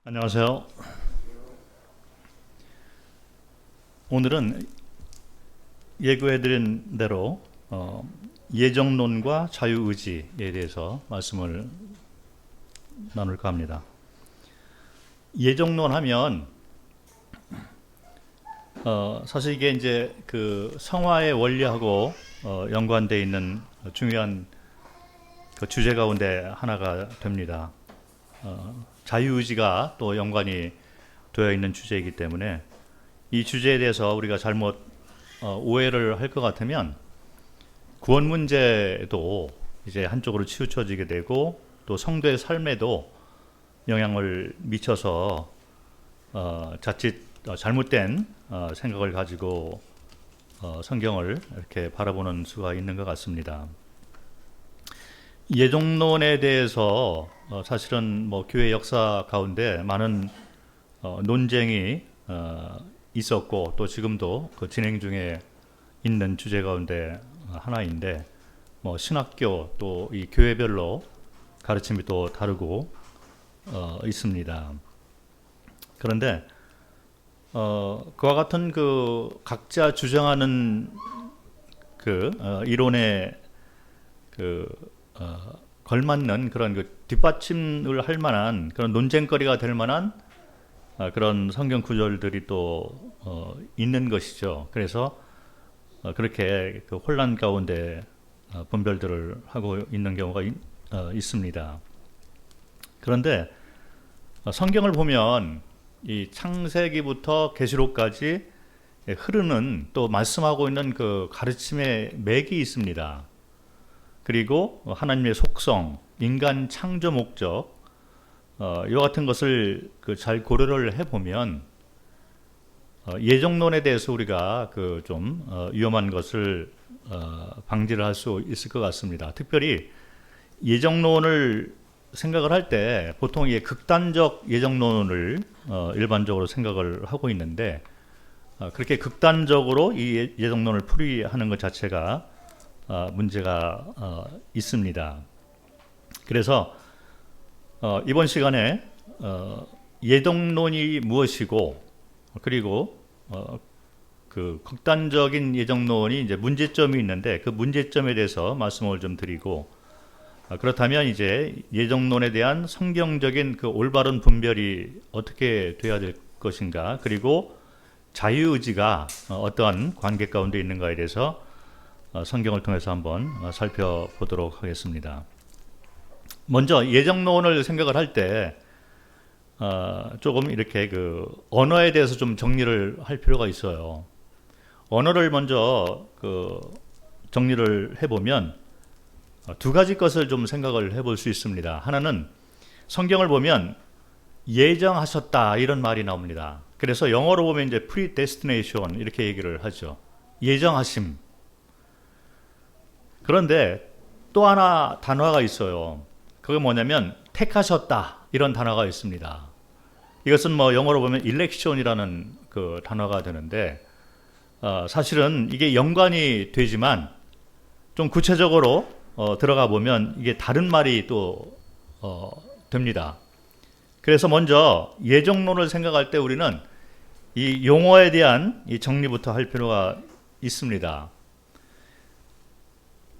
안녕하세요. 오늘은 예고해드린 대로 예정론과 자유의지에 대해서 말씀을 나눌까 합니다. 예정론 하면 사실 이게 이제 그 성화의 원리하고 연관되어 있는 중요한 그 주제 가운데 하나가 됩니다. 자유의지가 또 연관이 되어 있는 주제이기 때문에 이 주제에 대해서 우리가 잘못 오해를 할 것 같으면 구원 문제도 이제 한쪽으로 치우쳐지게 되고 또 성도의 삶에도 영향을 미쳐서 자칫 잘못된 생각을 가지고 성경을 이렇게 바라보는 수가 있는 것 같습니다. 예정론에 대해서 사실은 뭐 교회 역사 가운데 많은 논쟁이 있었고 또 지금도 그 진행 중에 있는 주제 가운데 하나인데 뭐 신학교 또 이 교회별로 가르침이 또 다르고 있습니다. 그런데 그와 같은 그 각자 주장하는 그 이론에 그 걸맞는 그런 그 뒷받침을 할 만한 그런 논쟁거리가 될 만한 그런 성경 구절들이 또 있는 것이죠. 그래서 그렇게 그 혼란 가운데 분별들을 하고 있는 경우가 있습니다. 그런데 성경을 보면 이 창세기부터 계시록까지 흐르는 또 말씀하고 있는 그 가르침의 맥이 있습니다. 그리고 하나님의 속성, 인간 창조 목적, 이와 같은 것을 그 잘 고려를 해보면 예정론에 대해서 우리가 그 좀 위험한 것을 방지를 할 수 있을 것 같습니다. 특별히 예정론을 생각을 할 때 보통 이 극단적 예정론을 일반적으로 생각을 하고 있는데 그렇게 극단적으로 이 예정론을 풀이하는 것 자체가 문제가 있습니다. 그래서 이번 시간에 예정론이 무엇이고 그리고 그 극단적인 예정론이 이제 문제점이 있는데 그 문제점에 대해서 말씀을 좀 드리고 그렇다면 이제 예정론에 대한 성경적인 그 올바른 분별이 어떻게 돼야 될 것인가 그리고 자유의지가 어떠한 관계 가운데 있는가에 대해서 성경을 통해서 한번 살펴보도록 하겠습니다. 먼저 예정론을 생각을 할 때 조금 이렇게 그 언어에 대해서 좀 정리를 할 필요가 있어요. 언어를 먼저 그 정리를 해보면 두 가지 것을 좀 생각을 해볼 수 있습니다. 하나는 성경을 보면 예정하셨다 이런 말이 나옵니다. 그래서 영어로 보면 이제 predestination 이렇게 얘기를 하죠. 예정하심. 그런데 또 하나 단어가 있어요. 그게 뭐냐면 택하셨다 이런 단어가 있습니다. 이것은 뭐 영어로 보면 election이라는 그 단어가 되는데 사실은 이게 연관이 되지만 좀 구체적으로 들어가 보면 이게 다른 말이 또 됩니다. 그래서 먼저 예정론을 생각할 때 우리는 이 용어에 대한 이 정리부터 할 필요가 있습니다.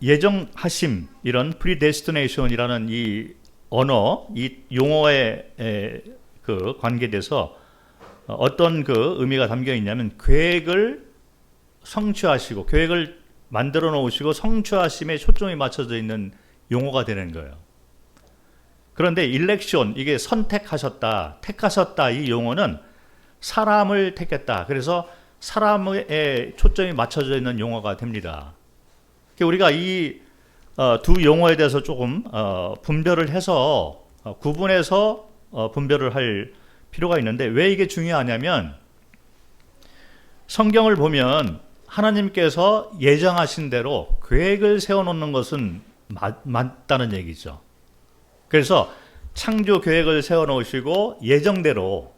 예정하심 이런 predestination이라는 이 언어, 이 용어의 그 관계돼서 어떤 그 의미가 담겨 있냐면 계획을 성취하시고 계획을 만들어 놓으시고 성취하심에 초점이 맞춰져 있는 용어가 되는 거예요. 그런데 일렉션 이게 선택하셨다, 택하셨다 이 용어는 사람을 택했다. 그래서 사람의 초점이 맞춰져 있는 용어가 됩니다. 우리가 이 두 용어에 대해서 조금 분별을 해서 구분해서 분별을 할 필요가 있는데 왜 이게 중요하냐면 성경을 보면 하나님께서 예정하신 대로 계획을 세워놓는 것은 맞다는 얘기죠. 그래서 창조 계획을 세워놓으시고 예정대로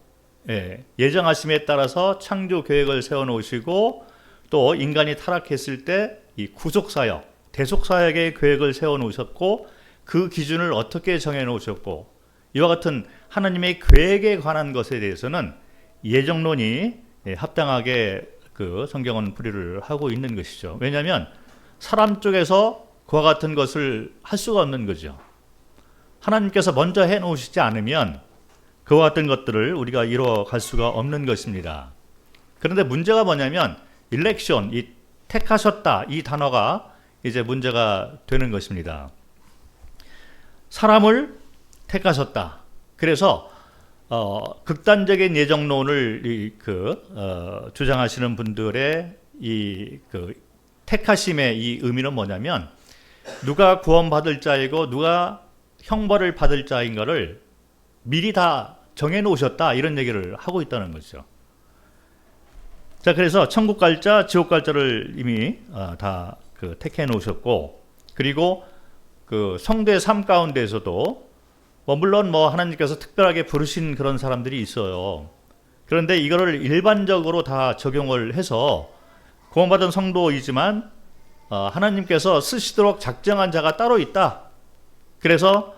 예정하심에 따라서 창조 계획을 세워놓으시고 또 인간이 타락했을 때 이 구속사역, 대속사역의 계획을 세워놓으셨고 그 기준을 어떻게 정해놓으셨고 이와 같은 하나님의 계획에 관한 것에 대해서는 예정론이 합당하게 그 성경은 풀이를 하고 있는 것이죠. 왜냐하면 사람 쪽에서 그와 같은 것을 할 수가 없는 거죠. 하나님께서 먼저 해놓으시지 않으면 그와 같은 것들을 우리가 이뤄갈 수가 없는 것입니다. 그런데 문제가 뭐냐면 일렉션, 이 택하셨다, 이 단어가 이제 문제가 되는 것입니다. 사람을 택하셨다. 그래서 극단적인 예정론을 주장하시는 분들의 이 택하심의 이 의미는 뭐냐면 누가 구원받을 자이고 누가 형벌을 받을 자인가를 미리 다 정해놓으셨다, 이런 얘기를 하고 있다는 거죠. 자, 그래서 천국 갈 자, 지옥 갈 자를 이미 다 택해 놓으셨고, 그리고 그 성도의 삶 가운데에서도 물론 하나님께서 특별하게 부르신 그런 사람들이 있어요. 그런데 이거를 일반적으로 다 적용을 해서 구원받은 성도이지만 하나님께서 쓰시도록 작정한 자가 따로 있다. 그래서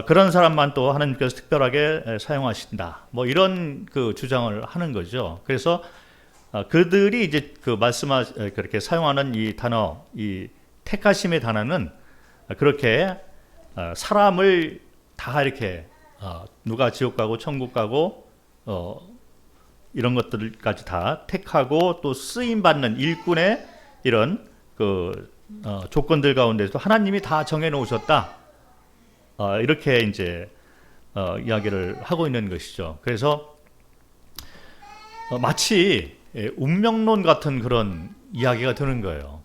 그런 사람만 또 하나님께서 특별하게 사용하신다. 이런 주장을 하는 거죠. 그래서 그들이 이제 그렇게 사용하는 이 단어, 이 택하심의 단어는 그렇게 사람을 다 이렇게 누가 지옥 가고 천국 가고 이런 것들까지 다 택하고 또 쓰임 받는 일꾼의 이런 조건들 가운데서 하나님이 다 정해 놓으셨다. 이렇게 이제 이야기를 하고 있는 것이죠. 그래서 마치 운명론 같은 그런 이야기가 되는 거예요.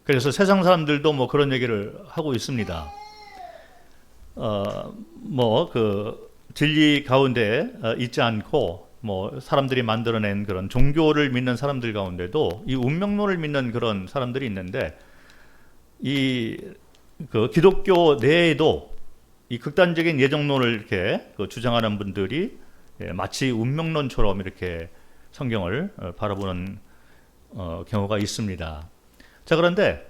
그래서 세상 사람들도 그런 얘기를 하고 있습니다. 진리 가운데 있지 않고 사람들이 만들어낸 그런 종교를 믿는 사람들 가운데도 이 운명론을 믿는 그런 사람들이 있는데, 이 기독교 내에도 이 극단적인 예정론을 이렇게 주장하는 분들이 마치 운명론처럼 이렇게 성경을 바라보는 경우가 있습니다. 자, 그런데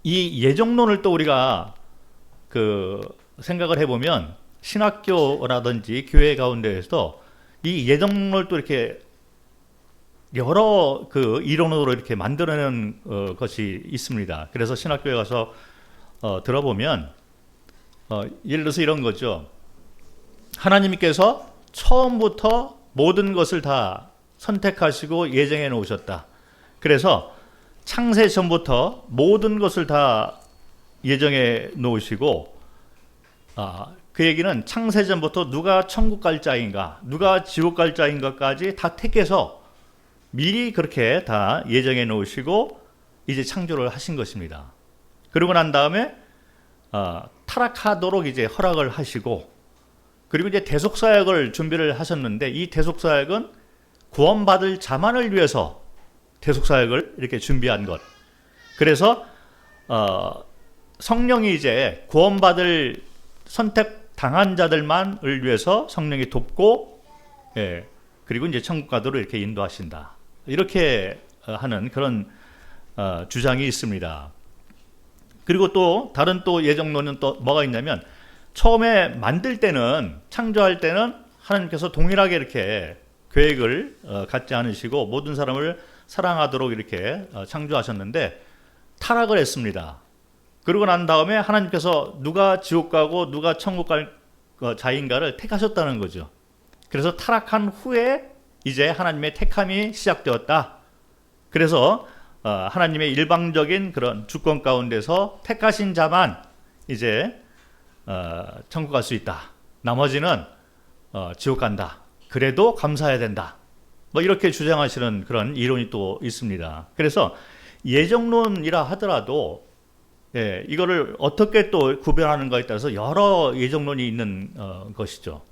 이 예정론을 또 우리가 생각을 해보면 신학교라든지 교회 가운데에서 이 예정론을 또 이렇게 여러 이론으로 이렇게 만들어내는 것이 있습니다. 그래서 신학교에 가서 들어보면 예를 들어서 이런 거죠. 하나님께서 처음부터 모든 것을 다 선택하시고 예정해 놓으셨다. 그래서 창세 전부터 모든 것을 다 예정해 놓으시고, 그 얘기는 창세 전부터 누가 천국 갈 자인가, 누가 지옥 갈 자인가까지 다 택해서 미리 그렇게 다 예정해 놓으시고 이제 창조를 하신 것입니다. 그러고 난 다음에 타락하도록 이제 허락을 하시고, 그리고 이제 대속사역을 준비를 하셨는데, 이 대속사역은 구원받을 자만을 위해서 대속사역을 이렇게 준비한 것. 그래서 성령이 이제 구원받을 선택당한 자들만을 위해서 성령이 돕고, 그리고 이제 천국 가도록 이렇게 인도하신다. 이렇게 하는 그런 주장이 있습니다. 그리고 또 다른 또 예정론은 또 뭐가 있냐면, 처음에 만들 때는, 창조할 때는 하나님께서 동일하게 이렇게 계획을 갖지 않으시고 모든 사람을 사랑하도록 이렇게 창조하셨는데 타락을 했습니다. 그러고 난 다음에 하나님께서 누가 지옥 가고 누가 천국 갈 자인가를 택하셨다는 거죠. 그래서 타락한 후에 이제 하나님의 택함이 시작되었다. 그래서 하나님의 일방적인 그런 주권 가운데서 택하신 자만 이제 천국 갈 수 있다. 나머지는 지옥 간다. 그래도 감사해야 된다. 이렇게 주장하시는 그런 이론이 또 있습니다. 그래서 예정론이라 하더라도 이거를 어떻게 또 구별하는가에 따라서 여러 예정론이 있는 것이죠.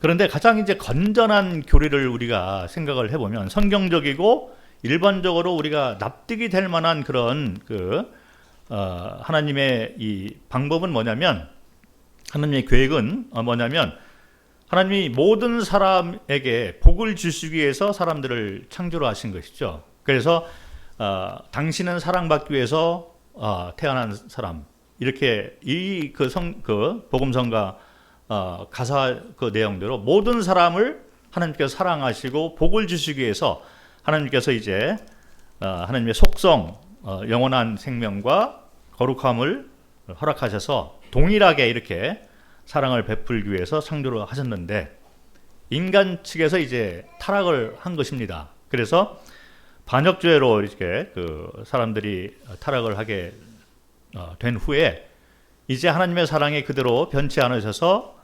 그런데 가장 이제 건전한 교리를 우리가 생각을 해보면, 성경적이고 일반적으로 우리가 납득이 될 만한 그런 하나님의 이 방법은 뭐냐면, 하나님의 계획은 뭐냐면, 하나님이 모든 사람에게 복을 주시기 위해서 사람들을 창조를 하신 것이죠. 그래서 당신은 사랑받기 위해서 태어난 사람, 이렇게 복음성가 가사 그 내용대로 모든 사람을 하나님께서 사랑하시고 복을 주시기 위해서 하나님께서 이제 하나님의 속성, 영원한 생명과 거룩함을 허락하셔서 동일하게 이렇게 사랑을 베풀기 위해서 창조를 하셨는데 인간 측에서 이제 타락을 한 것입니다. 그래서 반역죄로 이렇게 그 사람들이 타락을 하게 된 후에 이제 하나님의 사랑이 그대로 변치 않으셔서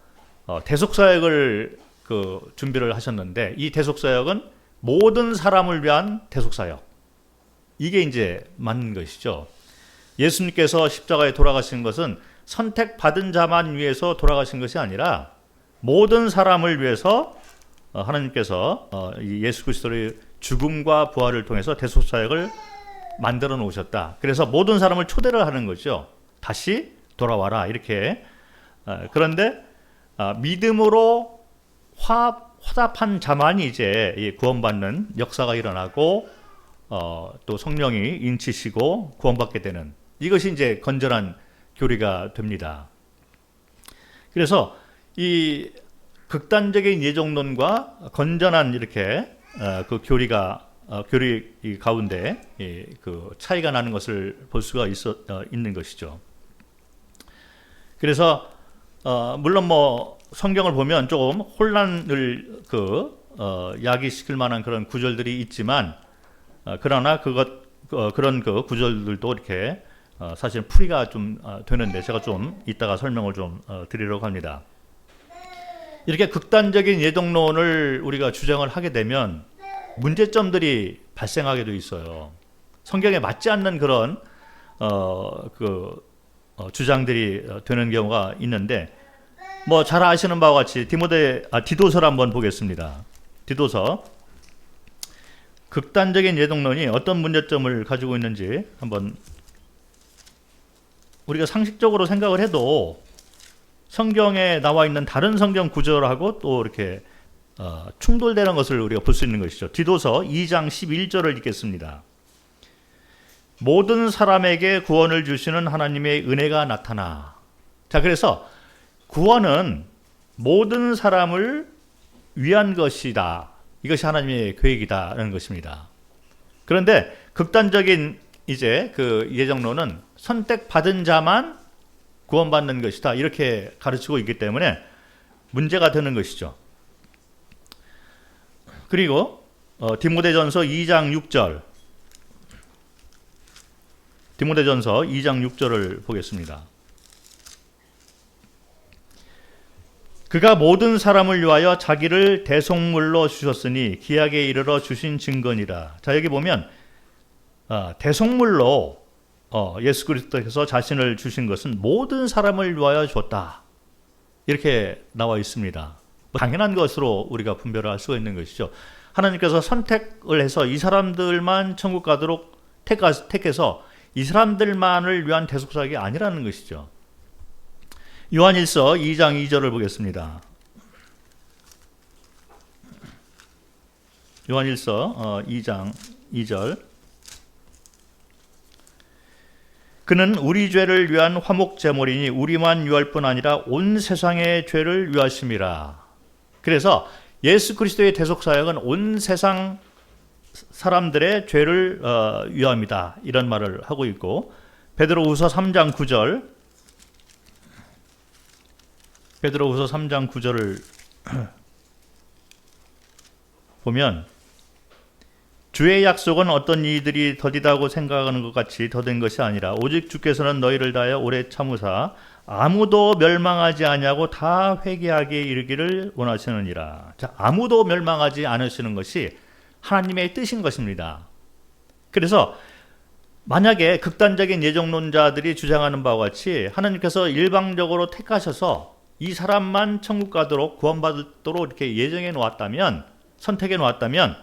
대속사역을 그 준비를 하셨는데 이 대속사역은 모든 사람을 위한 대속사역. 이게 이제 맞는 것이죠. 예수님께서 십자가에 돌아가신 것은 선택받은 자만 위해서 돌아가신 것이 아니라 모든 사람을 위해서 하나님께서 예수 그리스도의 죽음과 부활을 통해서 대속사역을 만들어 놓으셨다. 그래서 모든 사람을 초대를 하는 거죠. 다시 돌아와라 이렇게. 그런데 믿음으로 화답한 자만이 이제 구원받는 역사가 일어나고 또 성령이 인치시고 구원받게 되는 이것이 이제 건전한 교리가 됩니다. 그래서 이 극단적인 예정론과 건전한 이렇게 그 교리 가운데 그 차이가 나는 것을 볼 수가 있는 것이죠. 그래서 물론 뭐 성경을 보면 조금 혼란을 야기시킬 만한 그런 구절들이 있지만 그러나 그런 그 구절들도 이렇게 사실 풀이가 좀 되는데 제가 좀 이따가 설명을 좀 드리려고 합니다. 이렇게 극단적인 예정론을 우리가 주장을 하게 되면 문제점들이 발생하게 돼 있어요. 성경에 맞지 않는 그런 주장들이 되는 경우가 있는데 뭐 잘 아시는 바와 같이 디도서를 한번 보겠습니다. 디도서 극단적인 예정론이 어떤 문제점을 가지고 있는지 한번 우리가 상식적으로 생각을 해도 성경에 나와 있는 다른 성경 구절하고 또 이렇게 충돌되는 것을 우리가 볼 수 있는 것이죠. 디도서 2장 11절을 읽겠습니다. 모든 사람에게 구원을 주시는 하나님의 은혜가 나타나. 자, 그래서 구원은 모든 사람을 위한 것이다. 이것이 하나님의 계획이다라는 것입니다. 그런데 극단적인 이제 그 예정론은 선택받은 자만 구원받는 것이다. 이렇게 가르치고 있기 때문에 문제가 되는 것이죠. 그리고 디모데전서 2장 6절. 디모데전서 2장 6절을 보겠습니다. 그가 모든 사람을 위하여 자기를 대속물로 주셨으니 기약에 이르러 주신 증거니라. 자, 여기 보면 대속물로 예수 그리스도께서 자신을 주신 것은 모든 사람을 위하여 줬다. 이렇게 나와 있습니다. 당연한 것으로 우리가 분별을 할 수가 있는 것이죠. 하나님께서 선택을 해서 이 사람들만 천국 가도록 택해서 이 사람들만을 위한 대속사역이 아니라는 것이죠. 요한일서 2장 2절을 보겠습니다. 요한일서 2장 2절. 그는 우리 죄를 위한 화목제물이니 우리만 위할 뿐 아니라 온 세상의 죄를 위하심이라. 그래서 예수 그리스도의 대속사역은 온 세상 사람들의 죄를 위함이다. 이런 말을 하고 있고 베드로후서 3장 9절 베드로후서 3장 9절을 보면 주의 약속은 어떤 이들이 더디다고 생각하는 것 같이 더딘 것이 아니라 오직 주께서는 너희를 다하여 오래 참으사 아무도 멸망하지 아니하고 다 회개하게 이르기를 원하시느니라. 자, 아무도 멸망하지 않으시는 것이 하나님의 뜻인 것입니다. 그래서 만약에 극단적인 예정론자들이 주장하는 바와 같이 하나님께서 일방적으로 택하셔서 이 사람만 천국 가도록 구원받도록 이렇게 예정해 놓았다면, 선택해 놓았다면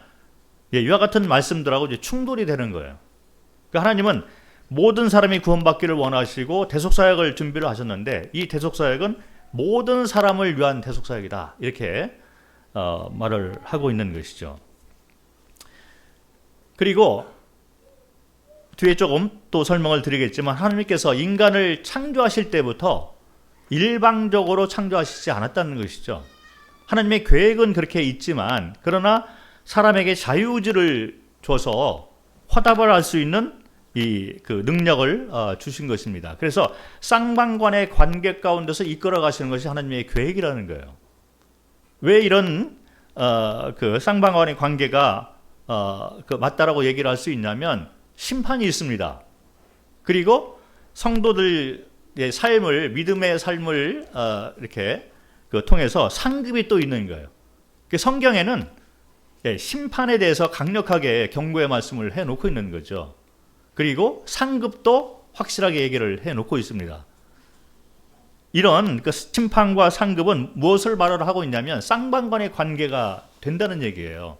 이와 같은 말씀들하고 이제 충돌이 되는 거예요. 그러니까 하나님은 모든 사람이 구원받기를 원하시고 대속사역을 준비를 하셨는데 이 대속사역은 모든 사람을 위한 대속사역이다. 이렇게 말을 하고 있는 것이죠. 그리고 뒤에 조금 또 설명을 드리겠지만 하나님께서 인간을 창조하실 때부터 일방적으로 창조하시지 않았다는 것이죠. 하나님의 계획은 그렇게 있지만 그러나 사람에게 자유의지를 줘서 화답을 할 수 있는 그 능력을 주신 것입니다. 그래서 쌍방간의 관계 가운데서 이끌어 가시는 것이 하나님의 계획이라는 거예요. 왜 이런 그 쌍방간의 관계가 그 맞다라고 얘기를 할 수 있냐면 심판이 있습니다. 그리고 성도들의 삶을, 믿음의 삶을 이렇게 통해서 상급이 또 있는 거예요. 성경에는 심판에 대해서 강력하게 경고의 말씀을 해놓고 있는 거죠. 그리고 상급도 확실하게 얘기를 해놓고 있습니다. 이런 그 심판과 상급은 무엇을 말을 하고 있냐면 쌍방간의 관계가 된다는 얘기예요.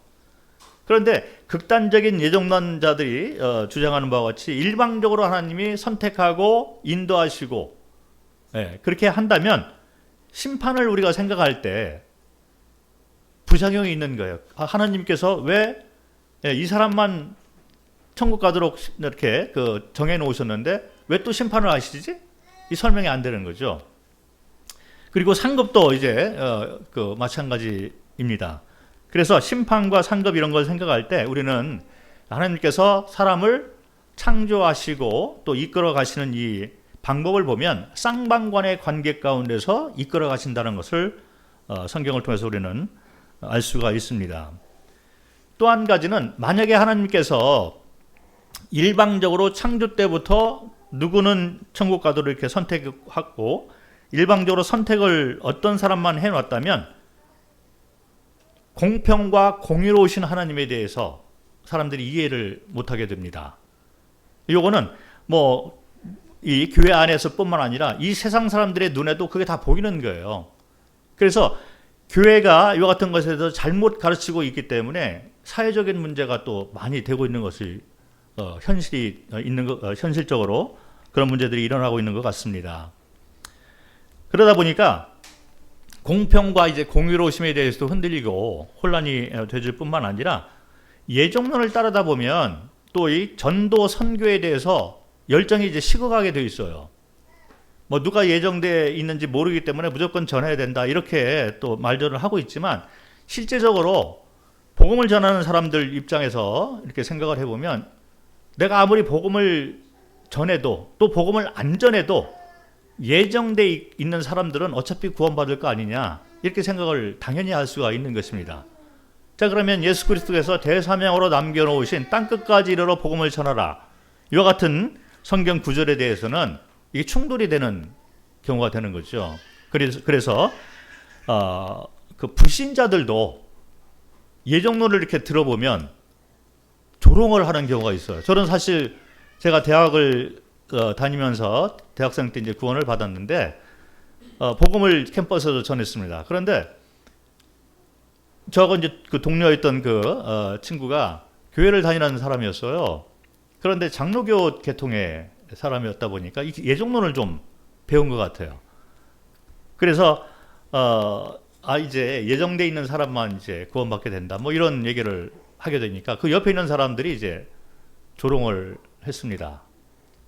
그런데 극단적인 예정론자들이 주장하는 바와 같이 일방적으로 하나님이 선택하고 인도하시고 그렇게 한다면 심판을 우리가 생각할 때 부작용이 있는 거예요. 하나님께서 왜 이 사람만 천국 가도록 이렇게 정해 놓으셨는데 왜 또 심판을 하시지? 이 설명이 안 되는 거죠. 그리고 상급도 이제 마찬가지입니다. 그래서 심판과 상급 이런 걸 생각할 때 우리는 하나님께서 사람을 창조하시고 또 이끌어 가시는 이 방법을 보면 쌍방간의 관계 가운데서 이끌어 가신다는 것을 성경을 통해서 우리는 알 수가 있습니다. 또 한 가지는 만약에 하나님께서 일방적으로 창조 때부터 누구는 천국 가도록 이렇게 선택하고 일방적으로 선택을 어떤 사람만 해놨다면 공평과 공의로우신 하나님에 대해서 사람들이 이해를 못하게 됩니다. 요거는 이 교회 안에서 뿐만 아니라 이 세상 사람들의 눈에도 그게 다 보이는 거예요. 그래서 교회가 이와 같은 것에 대해서 잘못 가르치고 있기 때문에 사회적인 문제가 또 많이 되고 있는 것이 현실적으로 그런 문제들이 일어나고 있는 것 같습니다. 그러다 보니까 공평과 이제 공의로우심에 대해서도 흔들리고 혼란이 되질 뿐만 아니라 예정론을 따르다 보면 또 이 전도 선교에 대해서 열정이 이제 식어가게 돼 있어요. 누가 예정돼 있는지 모르기 때문에 무조건 전해야 된다 이렇게 또 말들을 하고 있지만 실제적으로 복음을 전하는 사람들 입장에서 이렇게 생각을 해보면 내가 아무리 복음을 전해도 또 복음을 안 전해도 예정돼 있는 사람들은 어차피 구원받을 거 아니냐 이렇게 생각을 당연히 할 수가 있는 것입니다. 자, 그러면 예수 그리스도께서 대사명으로 남겨놓으신 땅끝까지 이르러 복음을 전하라 이와 같은 성경 구절에 대해서는 이게 충돌이 되는 경우가 되는 거죠. 그래서 그 불신자들도 예정론을 이렇게 들어보면 조롱을 하는 경우가 있어요. 저는 사실 제가 대학을 다니면서 대학생 때 이제 구원을 받았는데 복음을 캠퍼스에서 전했습니다. 그런데 저하고 이제 그 동료였던 그 친구가 교회를 다니는 사람이었어요. 그런데 장로교 계통의 사람이었다 보니까 예정론을 좀 배운 것 같아요. 그래서 이제 예정돼 있는 사람만 이제 구원받게 된다. 이런 얘기를 하게 되니까 그 옆에 있는 사람들이 이제 조롱을 했습니다.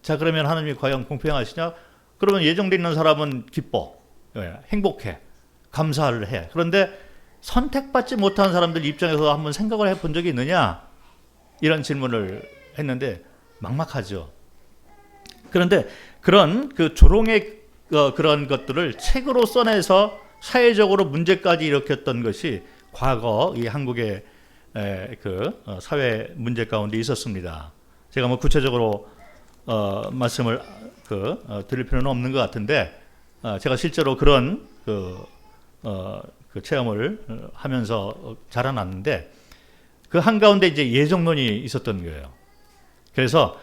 자, 그러면 하나님이 과연 공평하시냐? 그러면 예정돼 있는 사람은 기뻐, 행복해, 감사를 해. 그런데 선택받지 못한 사람들 입장에서 한번 생각을 해본 적이 있느냐? 이런 질문을 했는데 막막하죠. 그런데 그런 그 조롱의 그런 것들을 책으로 써내서 사회적으로 문제까지 일으켰던 것이 과거 이 한국의 그 사회 문제 가운데 있었습니다. 제가 구체적으로 말씀을 드릴 필요는 없는 것 같은데 제가 실제로 그런 그 체험을 하면서 자라났는데 그 한가운데 이제 예정론이 있었던 거예요. 그래서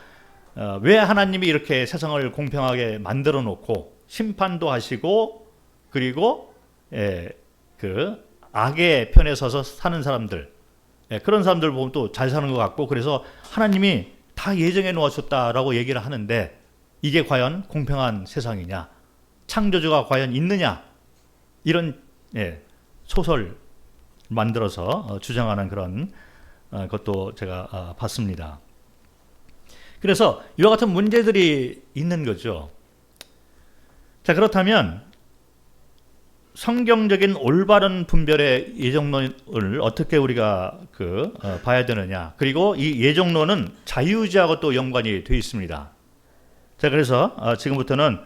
왜 하나님이 이렇게 세상을 공평하게 만들어 놓고 심판도 하시고 그리고 그 악의 편에 서서 사는 사람들 그런 사람들 보면 또 잘 사는 것 같고 그래서 하나님이 다 예정해 놓으셨다라고 얘기를 하는데 이게 과연 공평한 세상이냐 창조주가 과연 있느냐 이런 소설 만들어서 주장하는 그런 것도 제가 봤습니다. 그래서 이와 같은 문제들이 있는 거죠. 자, 그렇다면 성경적인 올바른 분별의 예정론을 어떻게 우리가 봐야 되느냐. 그리고 이 예정론은 자유의지하고 또 연관이 되어 있습니다. 자, 그래서 지금부터는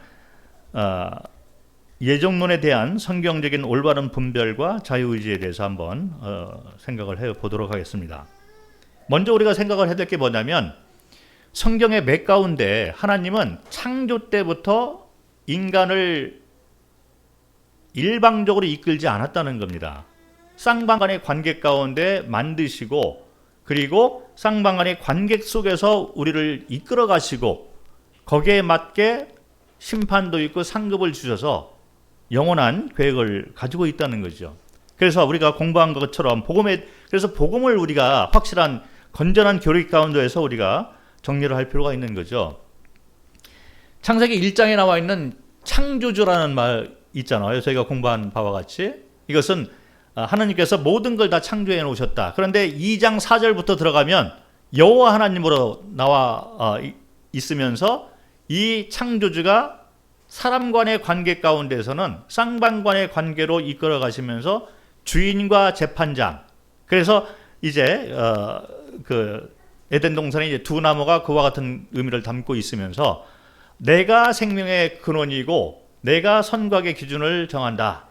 예정론에 대한 성경적인 올바른 분별과 자유의지에 대해서 한번 생각을 해보도록 하겠습니다. 먼저 우리가 생각을 해야 될 게 뭐냐면 성경의 맥 가운데 하나님은 창조 때부터 인간을 일방적으로 이끌지 않았다는 겁니다. 쌍방간의 관계 가운데 만드시고 그리고 쌍방간의 관계 속에서 우리를 이끌어 가시고 거기에 맞게 심판도 있고 상급을 주셔서 영원한 계획을 가지고 있다는 거죠. 그래서 우리가 공부한 것처럼 그래서 복음을 우리가 확실한 건전한 교리 가운데에서 우리가 정리를 할 필요가 있는 거죠. 창세기 1장에 나와 있는 창조주라는 말 있잖아요. 저희가 공부한 바와 같이 이것은 하나님께서 모든 걸 다 창조해 놓으셨다. 그런데 2장 4절부터 들어가면 여호와 하나님으로 나와 있으면서 이 창조주가 사람 간의 관계 가운데서는 쌍방간의 관계로 이끌어 가시면서 주인과 재판장. 그래서 이제 에덴 동산에 이제 두 나무가 그와 같은 의미를 담고 있으면서 내가 생명의 근원이고 내가 선과의 기준을 정한다.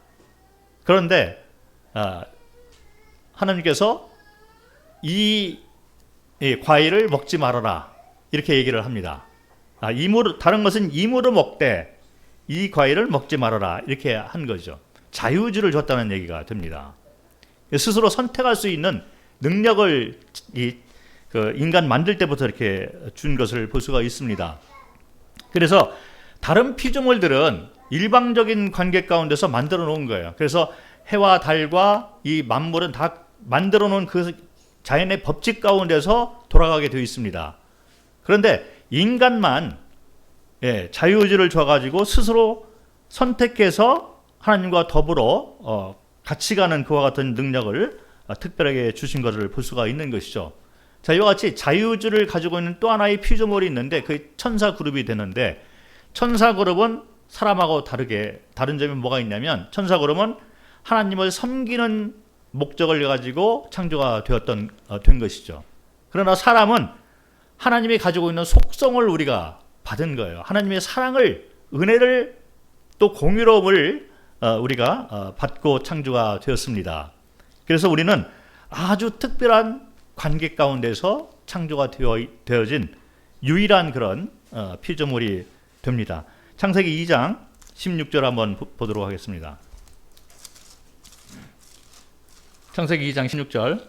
그런데 하나님께서 이 과일을 먹지 말아라 이렇게 얘기를 합니다. 다른 것은 임으로 먹되 이 과일을 먹지 말아라 이렇게 한 거죠. 자유의지를 줬다는 얘기가 됩니다. 스스로 선택할 수 있는 능력을 인간 만들 때부터 이렇게 준 것을 볼 수가 있습니다. 그래서 다른 피조물들은 일방적인 관계 가운데서 만들어 놓은 거예요. 그래서 해와 달과 이 만물은 다 만들어 놓은 그 자연의 법칙 가운데서 돌아가게 되어 있습니다. 그런데 인간만 자유의지를 줘가지고 스스로 선택해서 하나님과 더불어 같이 가는 그와 같은 능력을 특별하게 주신 것을 볼 수가 있는 것이죠. 자, 이와 같이 자유의지를 가지고 있는 또 하나의 피조물이 있는데 그 천사 그룹이 되는데 천사 그룹은 사람하고 다른 점이 뭐가 있냐면 천사 그룹은 하나님을 섬기는 목적을 가지고 창조가 된 것이죠. 그러나 사람은 하나님이 가지고 있는 속성을 우리가 받은 거예요. 하나님의 사랑을, 은혜를 또 공유로움을 우리가 받고 창조가 되었습니다. 그래서 우리는 아주 특별한 관계 가운데서 창조가 되어진 유일한 그런 피조물이 됩니다. 창세기 2장 16절 한번 보도록 하겠습니다. 창세기 2장 16절.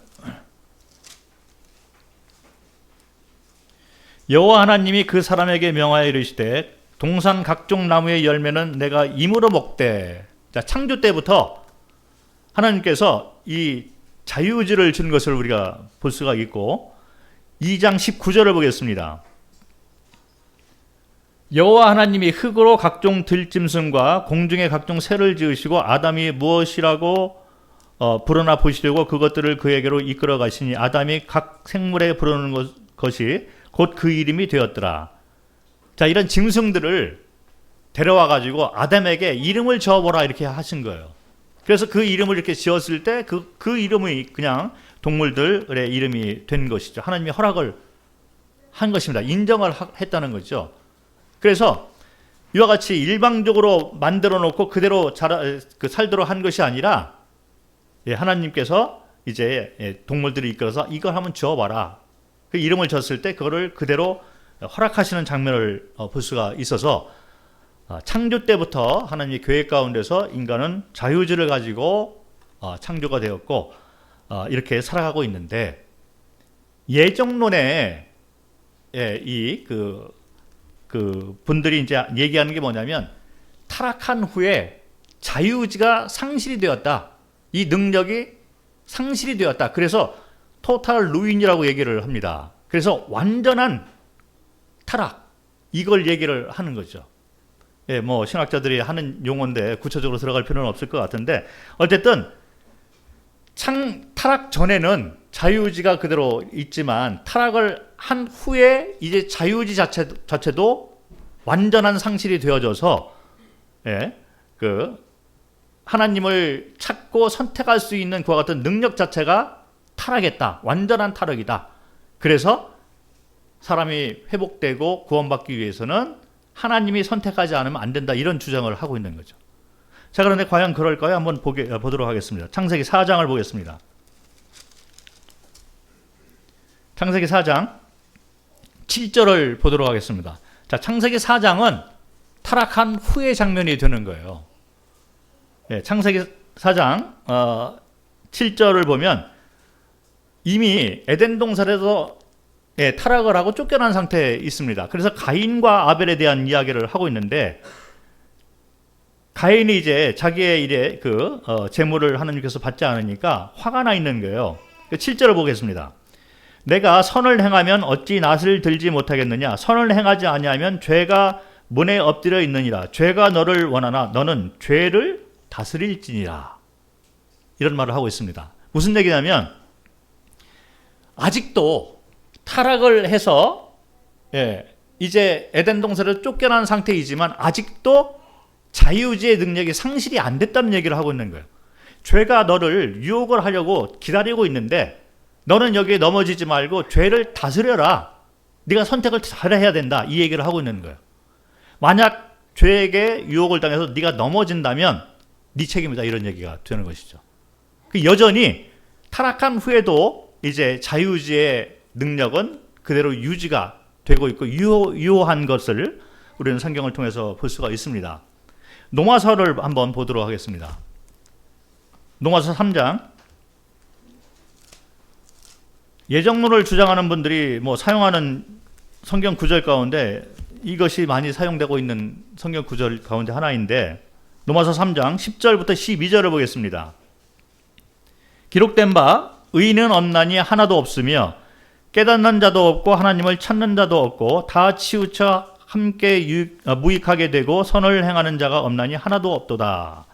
여호와 하나님이 그 사람에게 명하여 이르시되 동산 각종 나무의 열매는 내가 임으로 먹되. 자, 창조 때부터 하나님께서 이 자유의지를 준 것을 우리가 볼 수가 있고 2장 19절을 보겠습니다. 여호와 하나님이 흙으로 각종 들짐승과 공중의 각종 새를 지으시고 아담이 무엇이라고 부르나 보시려고 그것들을 그에게로 이끌어 가시니 아담이 각 생물에 부르는 것이 곧 그 이름이 되었더라. 자, 이런 짐승들을 데려와 가지고 아담에게 이름을 지어보라 이렇게 하신 거예요. 그래서 그 이름을 이렇게 지었을 때 그 이름이 그냥 동물들의 이름이 된 것이죠. 하나님이 허락을 한 것입니다. 인정을 했다는 거죠. 그래서 이와 같이 일방적으로 만들어 놓고 그대로 살도록 한 것이 아니라 하나님께서 이제 동물들을 이끌어서 이걸 한번 지어봐라. 그 이름을 졌을 때 그거를 그대로 허락하시는 장면을 볼 수가 있어서 창조 때부터 하나님의 계획 가운데서 인간은 자유의지를 가지고 창조가 되었고 이렇게 살아가고 있는데 예정론에 그 분들이 이제 얘기하는 게 뭐냐면 타락한 후에 자유의지가 상실이 되었다. 이 능력이 상실이 되었다. 그래서 토탈 루인이라고 얘기를 합니다. 그래서 완전한 타락 이걸 얘기를 하는 거죠. 뭐 신학자들이 하는 용어인데 구체적으로 들어갈 필요는 없을 것 같은데 어쨌든 타락 전에는 자유의지가 그대로 있지만 타락을 한 후에 이제 자유의지 자체도 완전한 상실이 되어져서 하나님을 찾고 선택할 수 있는 그와 같은 능력 자체가 타락했다. 완전한 타락이다. 그래서 사람이 회복되고 구원받기 위해서는 하나님이 선택하지 않으면 안 된다. 이런 주장을 하고 있는 거죠. 자, 그런데 과연 그럴까요? 한번 보도록 하겠습니다. 창세기 4장을 보겠습니다. 창세기 4장 7절을 보도록 하겠습니다. 자, 창세기 4장은 타락한 후의 장면이 되는 거예요. 네, 창세기 4장 7절을 보면 이미 에덴 동산에서 타락을 하고 쫓겨난 상태에 있습니다. 그래서 가인과 아벨에 대한 이야기를 하고 있는데, 가인이 이제 자기의 일에 재물을 하나님께서 받지 않으니까 화가 나 있는 거예요. 7절을 보겠습니다. 내가 선을 행하면 어찌 낫을 들지 못하겠느냐? 선을 행하지 아니하면 죄가 문에 엎드려 있느니라. 죄가 너를 원하나 너는 죄를 다스릴지니라. 이런 말을 하고 있습니다. 무슨 얘기냐면 아직도 타락을 해서 이제 에덴 동산에서 쫓겨난 상태이지만 아직도 자유의지의 능력이 상실이 안 됐다는 얘기를 하고 있는 거예요. 죄가 너를 유혹을 하려고 기다리고 있는데 너는 여기에 넘어지지 말고 죄를 다스려라. 네가 선택을 잘해야 된다. 이 얘기를 하고 있는 거예요. 만약 죄에게 유혹을 당해서 네가 넘어진다면 네 책임이다. 이런 얘기가 되는 것이죠. 여전히 타락한 후에도 이제 자유의지의 능력은 그대로 유지가 되고 있고 유효한 것을 우리는 성경을 통해서 볼 수가 있습니다. 노마서를 한번 보도록 하겠습니다. 노마서 3장. 예정론을 주장하는 분들이 사용하는 성경 구절 가운데 이것이 많이 사용되고 있는 성경 구절 가운데 하나인데, 노마서 3장 10절부터 12절을 보겠습니다. 기록된 바 의인은 없나니 하나도 없으며 깨닫는 자도 없고 하나님을 찾는 자도 없고 다 치우쳐 함께 무익하게 되고 선을 행하는 자가 없나니 하나도 없도다.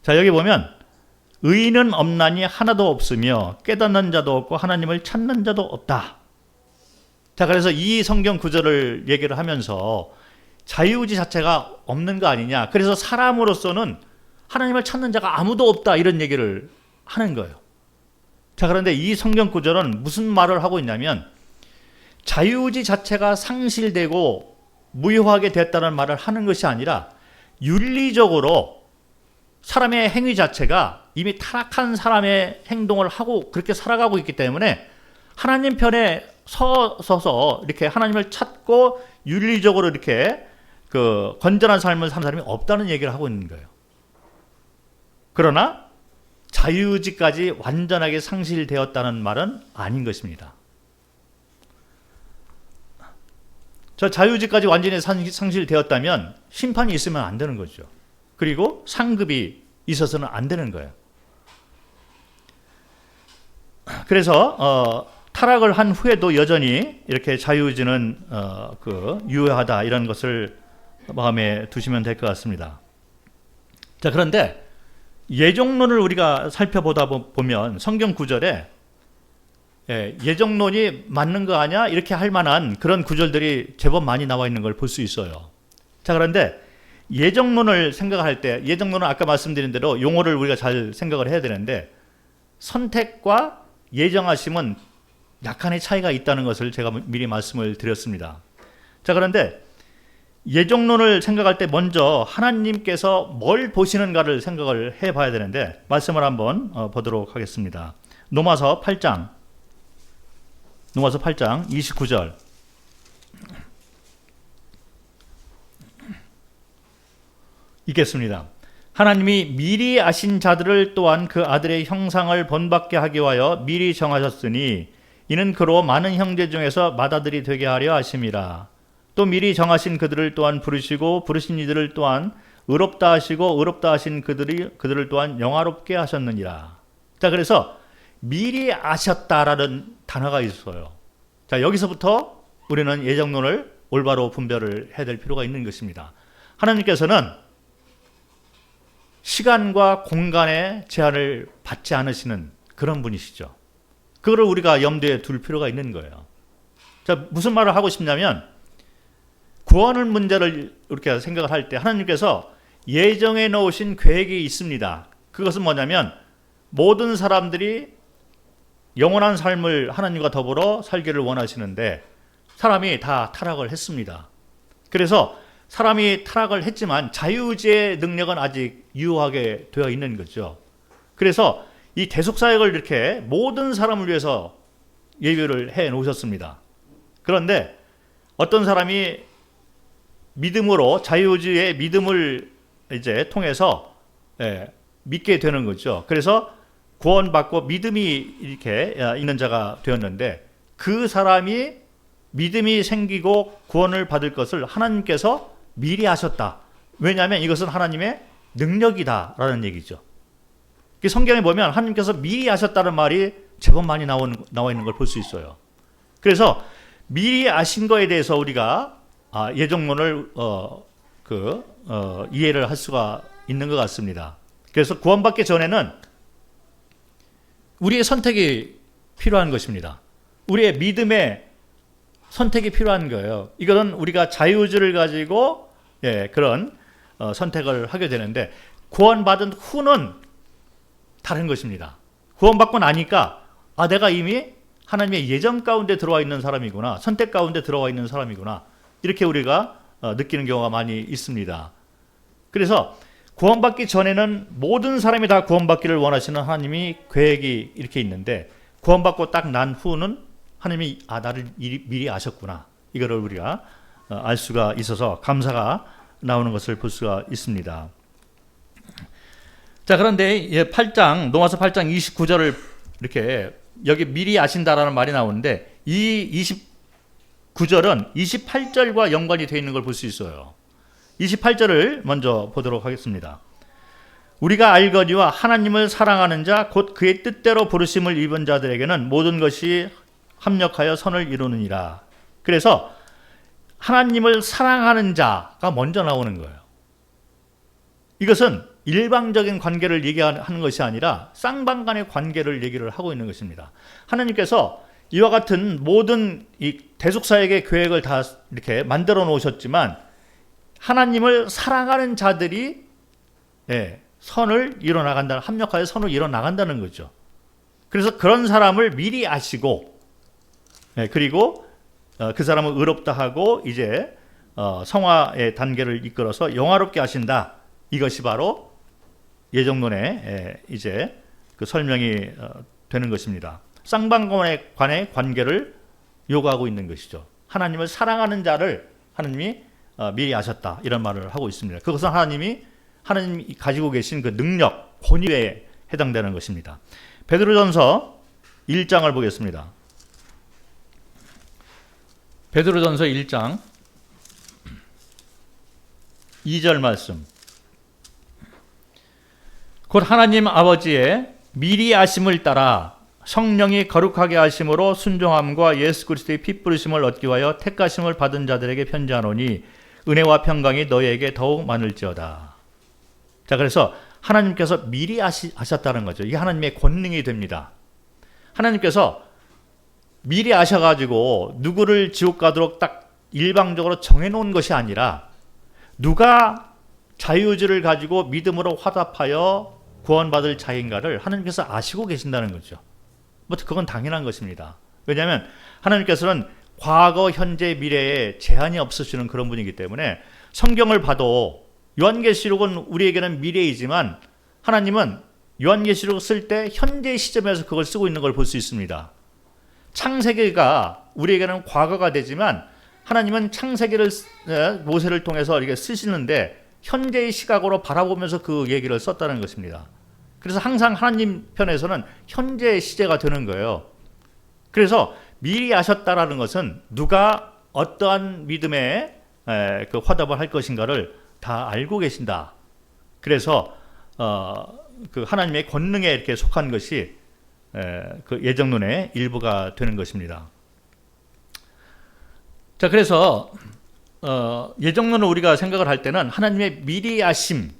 자, 여기 보면 의인은 없나니 하나도 없으며 깨닫는 자도 없고 하나님을 찾는 자도 없다. 자, 그래서 이 성경 구절을 얘기를 하면서 자유의지 자체가 없는 거 아니냐. 그래서 사람으로서는 하나님을 찾는 자가 아무도 없다. 이런 얘기를 하는 거예요. 자, 그런데 이 성경 구절은 무슨 말을 하고 있냐면 자유의지 자체가 상실되고 무효하게 됐다는 말을 하는 것이 아니라 윤리적으로 사람의 행위 자체가 이미 타락한 사람의 행동을 하고 그렇게 살아가고 있기 때문에 하나님 편에 서서 이렇게 하나님을 찾고 윤리적으로 이렇게 건전한 삶을 사는 사람이 없다는 얘기를 하고 있는 거예요. 그러나 자유의지까지 완전하게 상실되었다는 말은 아닌 것입니다. 저 자유의지까지 완전히 상실되었다면 심판이 있으면 안 되는 거죠. 그리고 상급이 있어서는 안 되는 거예요. 그래서 타락을 한 후에도 여전히 이렇게 자유의지는 유효하다, 이런 것을 마음에 두시면 될 것 같습니다. 자, 그런데 예정론을 우리가 살펴보다 보면 성경 구절에 예정론이 맞는 거 아니야? 이렇게 할 만한 그런 구절들이 제법 많이 나와 있는 걸 볼 수 있어요. 자, 그런데 예정론을 생각할 때, 예정론은 아까 말씀드린 대로 용어를 우리가 잘 생각을 해야 되는데, 선택과 예정하심은 약간의 차이가 있다는 것을 제가 미리 말씀을 드렸습니다. 자, 그런데 예정론을 생각할 때 먼저 하나님께서 뭘 보시는가를 생각을 해봐야 되는데, 말씀을 한번 보도록 하겠습니다. 노마서 8장 29절. 읽겠습니다. 하나님이 미리 아신 자들을 또한 그 아들의 형상을 본받게 하기 위하여 미리 정하셨으니 이는 그로 많은 형제 중에서 맏아들이 되게 하려 하심이라. 또 미리 정하신 그들을 또한 부르시고 부르신 이들을 또한 의롭다 하시고 의롭다 하신 그들을 또한 영화롭게 하셨느니라. 자, 그래서 미리 아셨다라는 단어가 있어요. 자, 여기서부터 우리는 예정론을 올바로 분별을 해야 될 필요가 있는 것입니다. 하나님께서는 시간과 공간의 제한을 받지 않으시는 그런 분이시죠. 그거를 우리가 염두에 둘 필요가 있는 거예요. 자, 무슨 말을 하고 싶냐면 구원의 문제를 이렇게 생각을 할 때 하나님께서 예정해 놓으신 계획이 있습니다. 그것은 뭐냐면 모든 사람들이 영원한 삶을 하나님과 더불어 살기를 원하시는데 사람이 다 타락을 했습니다. 그래서 사람이 타락을 했지만 자유의지의 능력은 아직 유효하게 되어 있는 거죠. 그래서 이 대속사역을 이렇게 모든 사람을 위해서 예비를 해 놓으셨습니다. 그런데 어떤 사람이 믿음으로 자유의지의 믿음을 이제 통해서 믿게 되는 거죠. 그래서 구원받고 믿음이 이렇게 있는 자가 되었는데 그 사람이 믿음이 생기고 구원을 받을 것을 하나님께서 미리 하셨다. 왜냐하면 이것은 하나님의 능력이다라는 얘기죠. 성경에 보면 하나님께서 미리 하셨다는 말이 제법 많이 나와 있는 걸 볼 수 있어요. 그래서 미리 아신 거에 대해서 우리가 예정론을 이해를 할 수가 있는 것 같습니다. 그래서 구원받기 전에는 우리의 선택이 필요한 것입니다. 우리의 믿음의 선택이 필요한 거예요. 이거는 우리가 자유의지를 가지고 그런 선택을 하게 되는데 구원받은 후는 다른 것입니다. 구원받고 나니까 내가 이미 하나님의 예정 가운데 들어와 있는 사람이구나. 선택 가운데 들어와 있는 사람이구나. 이렇게 우리가 느끼는 경우가 많이 있습니다. 그래서 구원받기 전에는 모든 사람이 다 구원받기를 원하시는 하나님이 계획이 이렇게 있는데 구원받고 딱 난 후는 하나님이 나를 미리 아셨구나. 이거를 우리가 알 수가 있어서 감사가 나오는 것을 볼 수가 있습니다. 자, 그런데 8장 로마서 8장 29절을 이렇게 여기 미리 아신다라는 말이 나오는데 이 29절은 28절과 연관이 되어 있는 걸 볼 수 있어요. 28절을 먼저 보도록 하겠습니다. 우리가 알거니와 하나님을 사랑하는 자 곧 그의 뜻대로 부르심을 입은 자들에게는 모든 것이 합력하여 선을 이루느니라. 그래서 하나님을 사랑하는 자가 먼저 나오는 거예요. 이것은 일방적인 관계를 얘기하는 것이 아니라 쌍방간의 관계를 얘기를 하고 있는 것입니다. 하나님께서 이와 같은 모든 이 대속사역의 계획을 다 이렇게 만들어 놓으셨지만 하나님을 사랑하는 자들이 선을 이뤄나간다, 합력하여 선을 이뤄나간다는 거죠. 그래서 그런 사람을 미리 아시고 그리고 그 사람을 의롭다 하고 이제 성화의 단계를 이끌어서 영화롭게 하신다. 이것이 바로 예정론의 이제 그 설명이 되는 것입니다. 쌍방간의 관계를 요구하고 있는 것이죠. 하나님을 사랑하는 자를 하나님이 미리 아셨다. 이런 말을 하고 있습니다. 그것은 하나님이 가지고 계신 그 능력, 권위에 해당되는 것입니다. 베드로전서 1장을 보겠습니다. 베드로전서 1장 2절 말씀. 곧 하나님 아버지의 미리 아심을 따라 성령이 거룩하게 하심으로 순종함과 예수 그리스도의 피 뿌리심을 얻기 위하여 택하심을 받은 자들에게 편지하노니 은혜와 평강이 너희에게 더욱 많을지어다. 자, 그래서 하나님께서 미리 아셨다는 거죠. 이게 하나님의 권능이 됩니다. 하나님께서 미리 아셔가지고 누구를 지옥 가도록 딱 일방적으로 정해놓은 것이 아니라 누가 자유의지를 가지고 믿음으로 화답하여 구원받을 자인가를 하나님께서 아시고 계신다는 거죠. 그건 당연한 것입니다. 왜냐하면 하나님께서는 과거, 현재, 미래에 제한이 없으시는 그런 분이기 때문에 성경을 봐도 요한계시록은 우리에게는 미래이지만 하나님은 요한계시록 쓸 때 현재 시점에서 그걸 쓰고 있는 걸 볼 수 있습니다. 창세기가 우리에게는 과거가 되지만 하나님은 창세기를 모세를 통해서 이렇게 쓰시는데 현재의 시각으로 바라보면서 그 얘기를 썼다는 것입니다. 그래서 항상 하나님 편에서는 현재의 시제가 되는 거예요. 그래서 미리 아셨다라는 것은 누가 어떠한 믿음에 그 화답을 할 것인가를 다 알고 계신다. 그래서 그 하나님의 권능에 이렇게 속한 것이 그 예정론의 일부가 되는 것입니다. 자, 그래서 예정론을 우리가 생각을 할 때는 하나님의 미리 아심.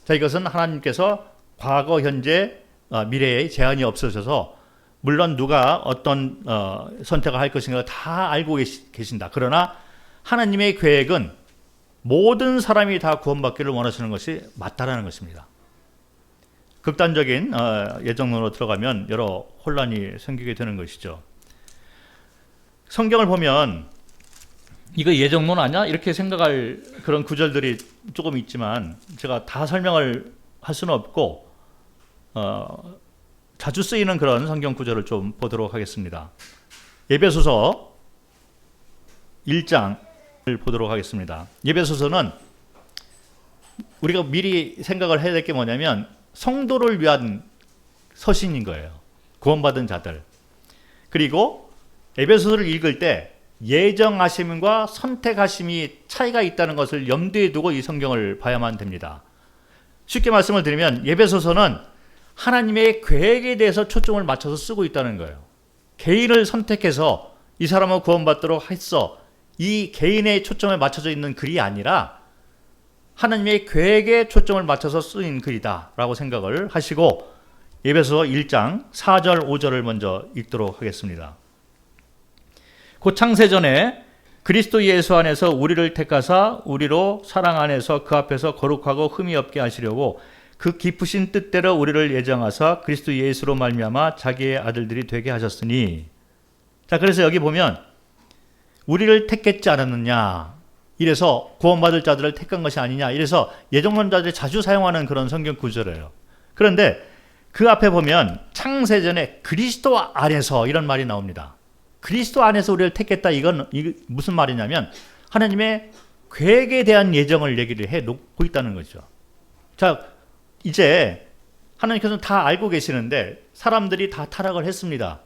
자, 이것은 하나님께서 과거, 현재, 미래에 제한이 없으셔서 물론 누가 어떤 선택을 할 것인가 다 알고 계신다. 그러나 하나님의 계획은 모든 사람이 다 구원받기를 원하시는 것이 맞다라는 것입니다. 극단적인 예정론으로 들어가면 여러 혼란이 생기게 되는 것이죠. 성경을 보면 이거 예정론 아니야? 이렇게 생각할 그런 구절들이 조금 있지만 제가 다 설명을 할 수는 없고 자주 쓰이는 그런 성경 구절을 좀 보도록 하겠습니다. 에베소서 1장을 보도록 하겠습니다. 에베소서는 우리가 미리 생각을 해야 될 게 뭐냐면 성도를 위한 서신인 거예요. 구원받은 자들. 그리고 에베소서를 읽을 때 예정하심과 선택하심이 차이가 있다는 것을 염두에 두고 이 성경을 봐야만 됩니다. 쉽게 말씀을 드리면 에베소서는 하나님의 계획에 대해서 초점을 맞춰서 쓰고 있다는 거예요. 개인을 선택해서 이 사람을 구원받도록 했어. 이 개인의 초점에 맞춰져 있는 글이 아니라 하나님의 계획에 초점을 맞춰서 쓰인 글이다 라고 생각을 하시고 에베소서 1장 4절 5절을 먼저 읽도록 하겠습니다. 곧 창세전에 그리스도 예수 안에서 우리를 택하사 우리로 사랑 안에서 그 앞에서 거룩하고 흠이 없게 하시려고 그 깊으신 뜻대로 우리를 예정하사 그리스도 예수로 말미암아 자기의 아들들이 되게 하셨으니. 자, 그래서 여기 보면 우리를 택했지 않았느냐, 이래서 구원받을 자들을 택한 것이 아니냐, 이래서 예정론자들이 자주 사용하는 그런 성경 구절이에요. 그런데 그 앞에 보면 창세전에 그리스도 안에서 이런 말이 나옵니다. 그리스도 안에서 우리를 택했다. 이건 무슨 말이냐면 하나님의 계획에 대한 예정을 얘기를 해 놓고 있다는 거죠. 자, 이제 하나님께서는 다 알고 계시는데 사람들이 다 타락을 했습니다.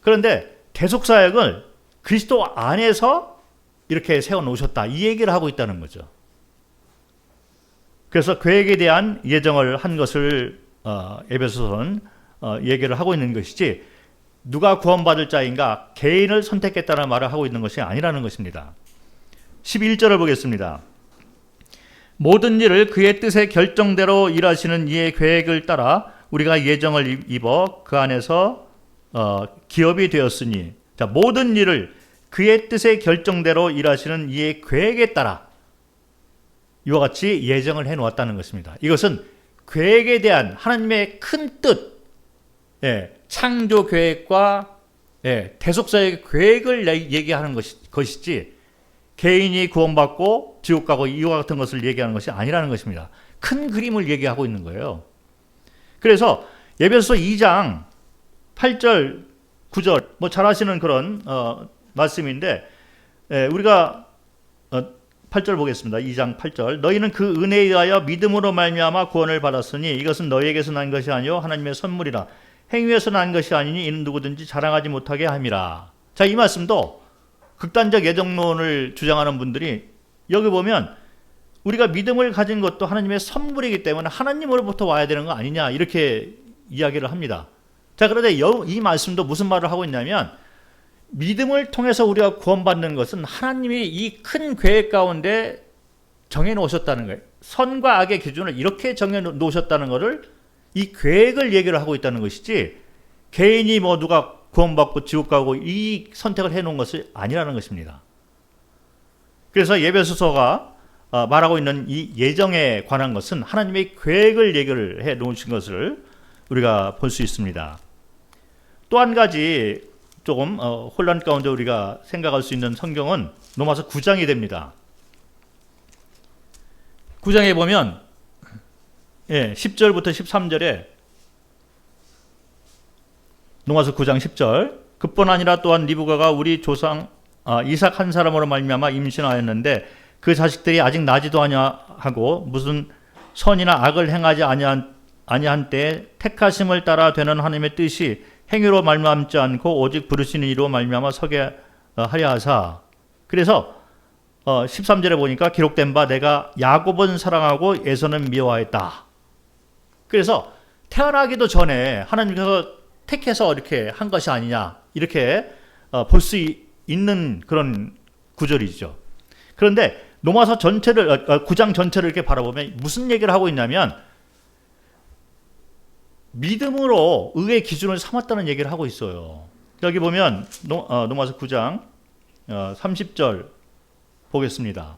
그런데 대속사역을 그리스도 안에서 이렇게 세워놓으셨다. 이 얘기를 하고 있다는 거죠. 그래서 계획에 대한 예정을 한 것을 에베소서는 얘기를 하고 있는 것이지 누가 구원받을 자인가 개인을 선택했다는 말을 하고 있는 것이 아니라는 것입니다. 11절을 보겠습니다. 모든 일을 그의 뜻의 결정대로 일하시는 이의 계획을 따라 우리가 예정을 입어 그 안에서 기업이 되었으니. 자, 모든 일을 그의 뜻의 결정대로 일하시는 이의 계획에 따라 이와 같이 예정을 해놓았다는 것입니다. 이것은 계획에 대한 하나님의 큰 뜻, 창조 계획과 대속사의 계획을 얘기하는 것이지 개인이 구원받고 지옥 가고 이와 같은 것을 얘기하는 것이 아니라는 것입니다. 큰 그림을 얘기하고 있는 거예요. 그래서 에베소서 2장 8절 9절 뭐 잘 아시는 그런 말씀인데 우리가 8절 보겠습니다. 2장 8절. 너희는 그 은혜에 의하여 믿음으로 말미암아 구원을 받았으니 이것은 너희에게서 난 것이 아니요 하나님의 선물이라. 행위에서 난 것이 아니니 이는 누구든지 자랑하지 못하게 함이라. 자, 이 말씀도 극단적 예정론을 주장하는 분들이 여기 보면 우리가 믿음을 가진 것도 하나님의 선물이기 때문에 하나님으로부터 와야 되는 거 아니냐 이렇게 이야기를 합니다. 자, 그런데 이 말씀도 무슨 말을 하고 있냐면 믿음을 통해서 우리가 구원받는 것은 하나님이 이 큰 계획 가운데 정해놓으셨다는 거예요. 선과 악의 기준을 이렇게 정해놓으셨다는 것을 이 계획을 얘기를 하고 있다는 것이지 개인이 뭐 누가 구원받고 지옥 가고 이 선택을 해놓은 것이 아니라는 것입니다. 그래서 에베소서가 말하고 있는 이 예정에 관한 것은 하나님의 계획을 얘기를 해 놓으신 것을 우리가 볼 수 있습니다. 또 한 가지 조금 혼란 가운데 우리가 생각할 수 있는 성경은 로마서 9장이 됩니다. 9장에 보면 10절부터 13절에 로마서 9장 10절 그뿐 아니라 또한 리브가가 우리 조상 이삭 한 사람으로 말미암아 임신하였는데 그 자식들이 아직 나지도 아니하고 무슨 선이나 악을 행하지 아니한 때에 택하심을 따라 되는 하나님의 뜻이 행위로 말미암지 않고 오직 부르시는 이로 말미암아 서게 하려 하사. 그래서 13절에 보니까 기록된 바 내가 야곱은 사랑하고 에서는 미워하였다. 그래서 태어나기도 전에 하나님께서 택해서 이렇게 한 것이 아니냐 이렇게 볼 수 있는 그런 구절이죠. 그런데 로마서 전체를 9장 전체를 이렇게 바라보면 무슨 얘기를 하고 있냐면 믿음으로 의의 기준을 삼았다는 얘기를 하고 있어요. 여기 보면 로마서 9장 30절 보겠습니다.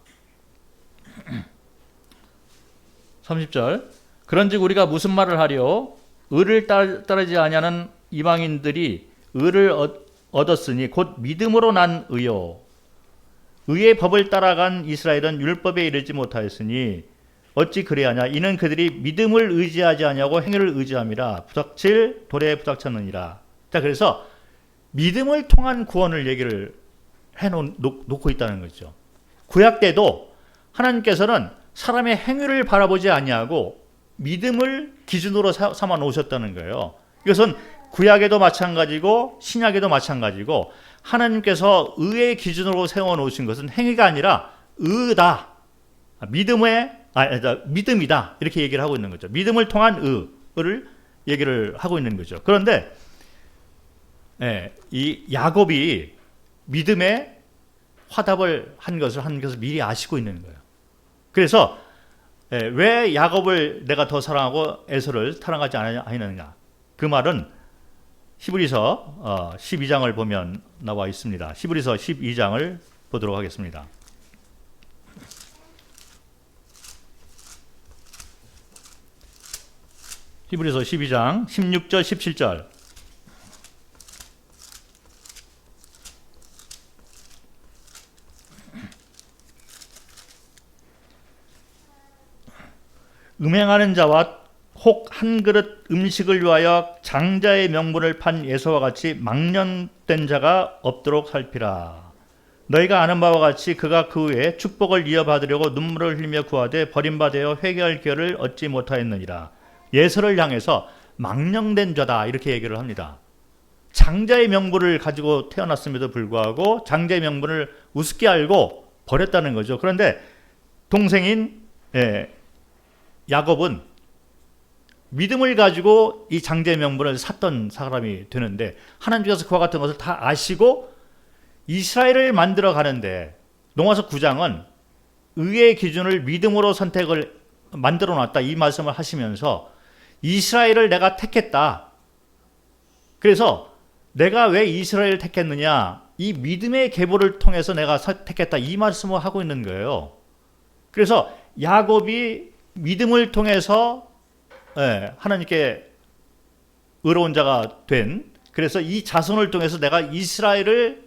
30절. 그런즉 우리가 무슨 말을 하리요? 의를 따르지 아니하는 이방인들이 의를 얻었으니 곧 믿음으로 난 의요. 의의 법을 따라간 이스라엘은 율법에 이르지 못하였으니 어찌 그래하냐? 이는 그들이 믿음을 의지하지 아니하고 행위를 의지함이라. 부닥칠 돌에 부닥쳤느니라. 자, 그래서 믿음을 통한 구원을 얘기를 놓고 있다는 거죠. 구약 때도 하나님께서는 사람의 행위를 바라보지 아니하고 믿음을 기준으로 삼아 놓으셨다는 거예요. 이것은 구약에도 마찬가지고 신약에도 마찬가지고 하나님께서 의의 기준으로 세워 놓으신 것은 행위가 아니라 의다. 믿음이다. 이렇게 얘기를 하고 있는 거죠. 믿음을 통한 의를 얘기를 하고 있는 거죠. 그런데 이 야곱이 믿음에 화답을 한 것을 미리 아시고 있는 거예요. 그래서 왜 야곱을 내가 더 사랑하고 에서를 사랑하지 않느냐? 그 말은 히브리서 12장을 보면 나와 있습니다. 히브리서 12장을 보도록 하겠습니다. 히브리서 12장 16절 17절. 음행하는 자와 혹 한 그릇 음식을 위하여 장자의 명분을 판 에서와 같이 망령된 자가 없도록 살피라. 너희가 아는 바와 같이 그가 그 후에 축복을 이어받으려고 눈물을 흘리며 구하되 버림받아 회개할 기회를 얻지 못하였느니라. 예서를 향해서 망령된 자다 이렇게 얘기를 합니다. 장자의 명분을 가지고 태어났음에도 불구하고 장자의 명분을 우습게 알고 버렸다는 거죠. 그런데 동생인 야곱은 믿음을 가지고 이 장자의 명분을 샀던 사람이 되는데 하나님께서 그와 같은 것을 다 아시고 이스라엘을 만들어 가는데 로마서 9장은 의의 기준을 믿음으로 선택을 만들어 놨다 이 말씀을 하시면서 이스라엘을 내가 택했다. 그래서 내가 왜 이스라엘을 택했느냐? 이 믿음의 계보를 통해서 내가 택했다 이 말씀을 하고 있는 거예요. 그래서 야곱이 믿음을 통해서 하나님께 의로운 자가 된 그래서 이 자손을 통해서 내가 이스라엘을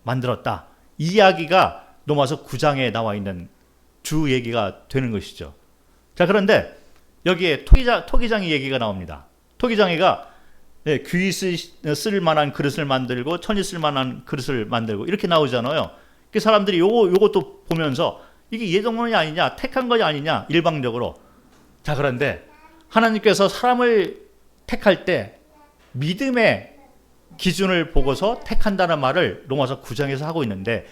만들었다. 이 이야기가 로마서 9장에 나와 있는 주 얘기가 되는 것이죠. 자, 그런데 여기에 토기장이 얘기가 나옵니다. 토기장이가 귀 쓸 만한 그릇을 만들고 천이 쓸 만한 그릇을 만들고 이렇게 나오잖아요. 그 사람들이 요것도 보면서 이게 예정론이 아니냐, 택한 것이 아니냐, 일방적으로. 자, 그런데 하나님께서 사람을 택할 때 믿음의 기준을 보고서 택한다는 말을 로마서 9장에서 하고 있는데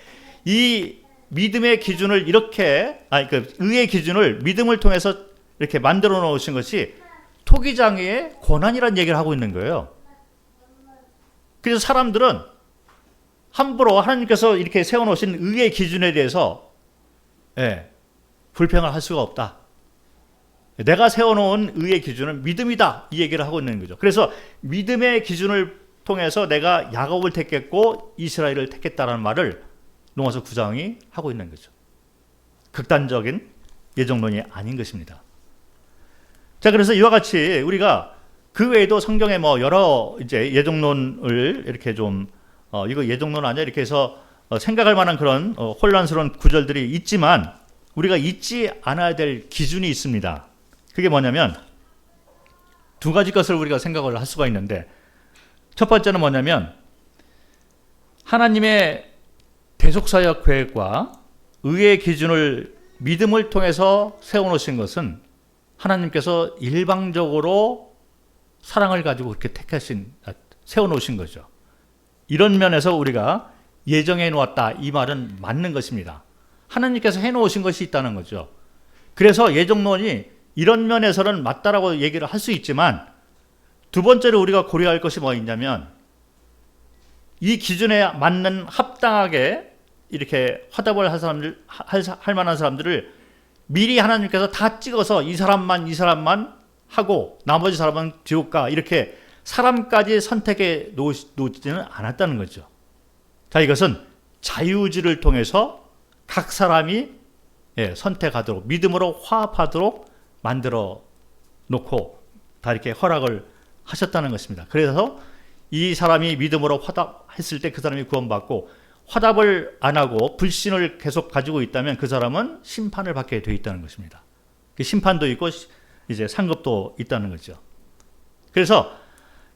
이 믿음의 기준을 의의 기준을 믿음을 통해서 이렇게 만들어 놓으신 것이 토기장의 권한이라는 얘기를 하고 있는 거예요. 그래서 사람들은 함부로 하나님께서 이렇게 세워놓으신 의의 기준에 대해서 불평을 할 수가 없다. 내가 세워놓은 의의 기준은 믿음이다. 이 얘기를 하고 있는 거죠. 그래서 믿음의 기준을 통해서 내가 야곱을 택했고 이스라엘을 택했다는 말을 로마서 9장이 하고 있는 거죠. 극단적인 예정론이 아닌 것입니다. 자, 그래서 이와 같이 우리가 그 외에도 성경에 여러 예정론을 이렇게 좀 이거 예정론 아니야 이렇게 해서 생각할 만한 그런 혼란스러운 구절들이 있지만 우리가 잊지 않아야 될 기준이 있습니다. 그게 뭐냐면 두 가지 것을 우리가 생각을 할 수가 있는데 첫 번째는 뭐냐면 하나님의 대속사역 계획과 의의 기준을 믿음을 통해서 세워놓으신 것은 하나님께서 일방적으로 사랑을 가지고 그렇게 세워놓으신 거죠. 이런 면에서 우리가 예정해 놓았다 이 말은 맞는 것입니다. 하나님께서 해놓으신 것이 있다는 거죠. 그래서 예정론이 이런 면에서는 맞다라고 얘기를 할 수 있지만 두 번째로 우리가 고려할 것이 뭐 있냐면 이 기준에 맞는 합당하게 이렇게 화답을 할 만한 사람들을 미리 하나님께서 다 찍어서 이 사람만 하고 나머지 사람은 지옥 가 이렇게 사람까지 선택해 놓지는 않았다는 거죠. 자, 이것은 자유의지를 통해서 각 사람이 선택하도록, 믿음으로 화합하도록 만들어 놓고 다 이렇게 허락을 하셨다는 것입니다. 그래서 이 사람이 믿음으로 화답했을 때 그 사람이 구원받고, 화답을 안 하고 불신을 계속 가지고 있다면 그 사람은 심판을 받게 되어 있다는 것입니다. 그 심판도 있고 이제 상급도 있다는 거죠. 그래서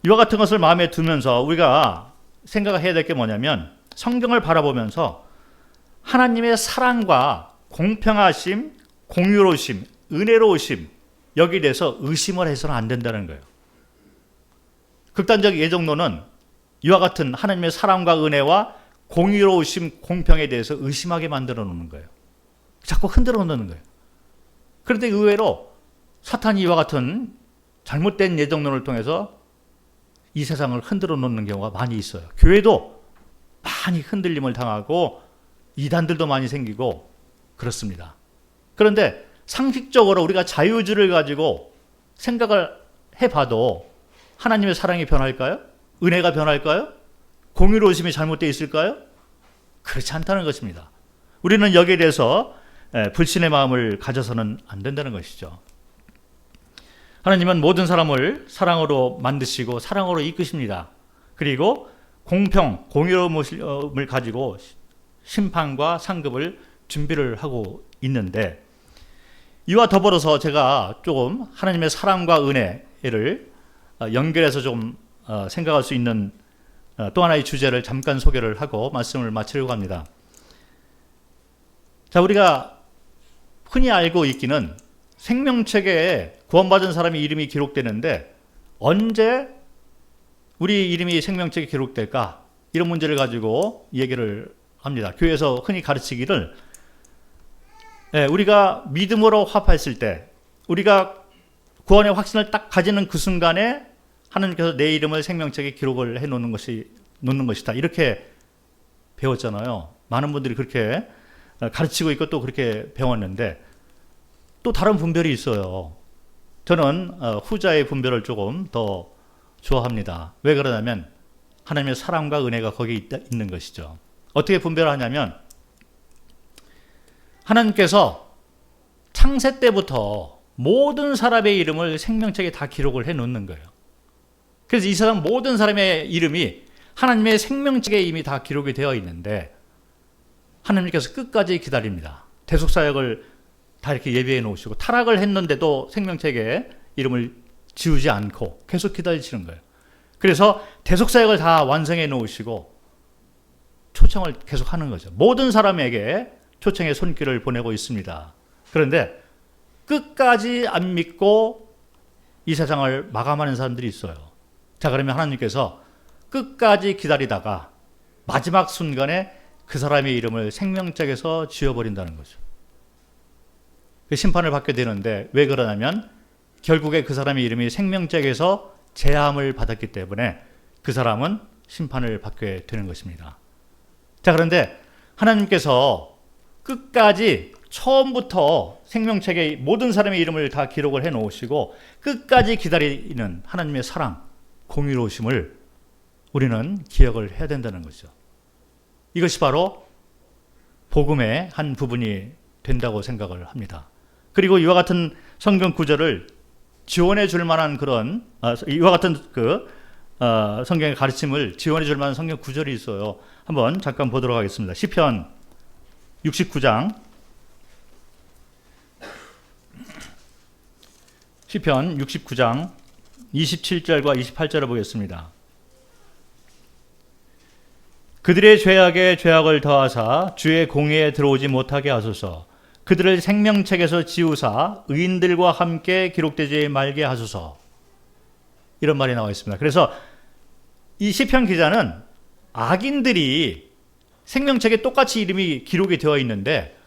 이와 같은 것을 마음에 두면서 우리가 생각해야 될 게 뭐냐면, 성경을 바라보면서 하나님의 사랑과 공평하심, 공유로우심, 은혜로우심, 여기에 대해서 의심을 해서는 안 된다는 거예요. 극단적 예정론은 이와 같은 하나님의 사랑과 은혜와 공의로우심, 공평에 대해서 의심하게 만들어 놓는 거예요. 자꾸 흔들어 놓는 거예요. 그런데 의외로 사탄이 이와 같은 잘못된 예정론을 통해서 이 세상을 흔들어 놓는 경우가 많이 있어요. 교회도 많이 흔들림을 당하고 이단들도 많이 생기고 그렇습니다. 그런데 상식적으로 우리가 자유주의를 가지고 생각을 해봐도 하나님의 사랑이 변할까요? 은혜가 변할까요? 공의로우심이 잘못되어 있을까요? 그렇지 않다는 것입니다. 우리는 여기에 대해서 불신의 마음을 가져서는 안 된다는 것이죠. 하나님은 모든 사람을 사랑으로 만드시고 사랑으로 이끄십니다. 그리고 공평, 공의로움을 가지고 심판과 상급을 준비를 하고 있는데, 이와 더불어서 제가 조금 하나님의 사랑과 은혜를 연결해서 좀 생각할 수 있는 또 하나의 주제를 잠깐 소개를 하고 말씀을 마치려고 합니다. 자, 우리가 흔히 알고 있기는 생명책에 구원받은 사람의 이름이 기록되는데 언제 우리 이름이 생명책에 기록될까? 이런 문제를 가지고 얘기를 합니다. 교회에서 흔히 가르치기를, 우리가 믿음으로 화합했을 때, 우리가 구원의 확신을 딱 가지는 그 순간에 하나님께서 내 이름을 생명책에 기록을 해 놓는 것이다. 이렇게 배웠잖아요. 많은 분들이 그렇게 가르치고 있고 또 그렇게 배웠는데, 또 다른 분별이 있어요. 저는 후자의 분별을 조금 더 좋아합니다. 왜 그러냐면 하나님의 사랑과 은혜가 거기에 있는 것이죠. 어떻게 분별하냐면, 하나님께서 창세 때부터 모든 사람의 이름을 생명책에 다 기록을 해 놓는 거예요. 그래서 이 세상 모든 사람의 이름이 하나님의 생명책에 이미 다 기록이 되어 있는데, 하나님께서 끝까지 기다립니다. 대속사역을 다 이렇게 예비해 놓으시고, 타락을 했는데도 생명책에 이름을 지우지 않고 계속 기다리시는 거예요. 그래서 대속사역을 다 완성해 놓으시고 초청을 계속 하는 거죠. 모든 사람에게 초청의 손길을 보내고 있습니다. 그런데 끝까지 안 믿고 이 세상을 마감하는 사람들이 있어요. 자, 그러면 하나님께서 끝까지 기다리다가 마지막 순간에 그 사람의 이름을 생명책에서 지워버린다는 거죠. 심판을 받게 되는데, 왜 그러냐면 결국에 그 사람의 이름이 생명책에서 제함을 받았기 때문에 그 사람은 심판을 받게 되는 것입니다. 자, 그런데 하나님께서 끝까지 처음부터 생명책에 모든 사람의 이름을 다 기록을 해 놓으시고 끝까지 기다리는 하나님의 사랑, 공의로우심을 우리는 기억을 해야 된다는 거죠. 이것이 바로 복음의 한 부분이 된다고 생각을 합니다. 그리고 이와 같은 성경 구절을 지원해 줄 만한 그런 이와 같은 성경의 가르침을 지원해 줄 만한 성경 구절이 있어요. 한번 잠깐 보도록 하겠습니다. 시편 69장 27절과 28절을 보겠습니다. 그들의 죄악에 죄악을 더하사 주의 공의에 들어오지 못하게 하소서. 그들을 생명책에서 지우사 의인들과 함께 기록되지 말게 하소서. 이런 말이 나와 있습니다. 그래서 이 시편 기자는 악인들이 생명책에 똑같이 이름이 기록이 되어 있는데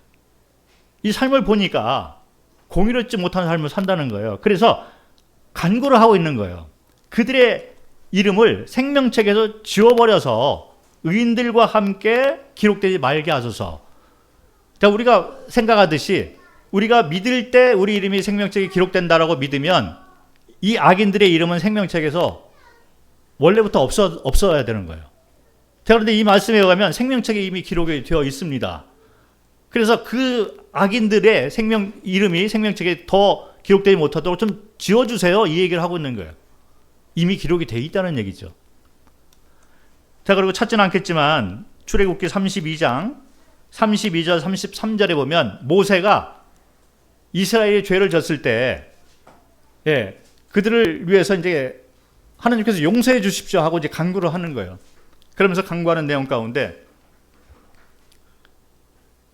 이 삶을 보니까 공의롭지 못한 삶을 산다는 거예요. 그래서 간구를 하고 있는 거예요. 그들의 이름을 생명책에서 지워버려서 의인들과 함께 기록되지 말게 하소서. 자, 우리가 생각하듯이 우리가 믿을 때 우리 이름이 생명책에 기록된다라고 믿으면 이 악인들의 이름은 생명책에서 원래부터 없어야 되는 거예요. 자, 그런데 이 말씀에 의하면 생명책에 이미 기록이 되어 있습니다. 그래서 그 악인들의 생명 이름이 생명책에 더 기록되지 못하도록 좀 지워주세요. 이 얘기를 하고 있는 거예요. 이미 기록이 돼 있다는 얘기죠. 자, 그리고 찾지는 않겠지만 출애굽기 32장 32절 33절에 보면 모세가 이스라엘이 죄를 졌을 때 그들을 위해서 이제 하나님께서 용서해 주십시오 하고 이제 간구를 하는 거예요. 그러면서 간구하는 내용 가운데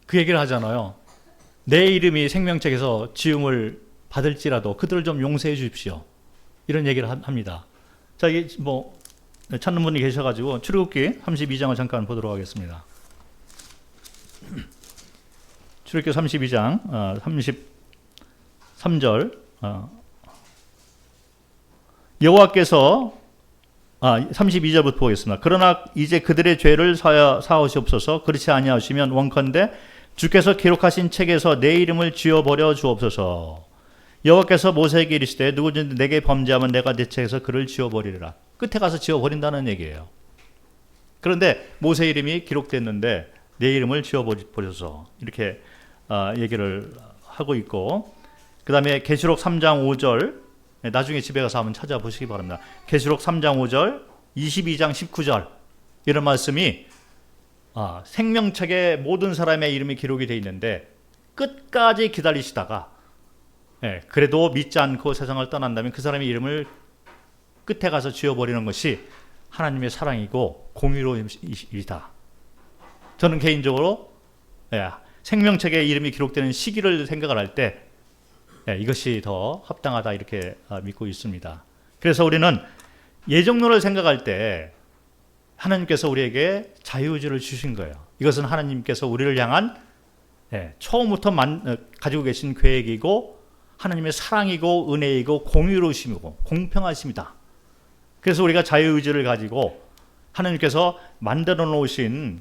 그 얘기를 하잖아요. 내 이름이 생명책에서 지음을 받을지라도 그들을 좀 용서해 주십시오. 이런 얘기를 합니다. 자, 이게 뭐 찾는 분이 계셔가지고 출애굽기 32장을 잠깐 보도록 하겠습니다. 출애굽기 32장 33절 여호와께서 32절부터 보겠습니다. 그러나 이제 그들의 죄를 사하시옵소서. 그렇지 아니하시면 원컨대 주께서 기록하신 책에서 내 이름을 지워버려 주옵소서. 여호와께서 모세에게 이르시되 누구든지 내게 범죄하면 내가 내 책에서 그를 지워버리리라. 끝에 가서 지워버린다는 얘기예요. 그런데 모세 이름이 기록됐는데 내 이름을 지워버려서 이렇게 얘기를 하고 있고, 그 다음에 계시록 3장 5절 나중에 집에 가서 한번 찾아보시기 바랍니다. 계시록 3장 5절 22장 19절 이런 말씀이 생명책에 모든 사람의 이름이 기록이 되어 있는데 끝까지 기다리시다가 그래도 믿지 않고 세상을 떠난다면 그 사람의 이름을 끝에 가서 지워버리는 것이 하나님의 사랑이고 공의로움이다. 저는 개인적으로 생명책에 이름이 기록되는 시기를 생각을 할 때 이것이 더 합당하다 이렇게 믿고 있습니다. 그래서 우리는 예정론을 생각할 때 하나님께서 우리에게 자유의지를 주신 거예요. 이것은 하나님께서 우리를 향한 처음부터 가지고 계신 계획이고 하나님의 사랑이고 은혜이고 공의로우심이고 공평하심이다. 그래서 우리가 자유의지를 가지고 하나님께서 만들어 놓으신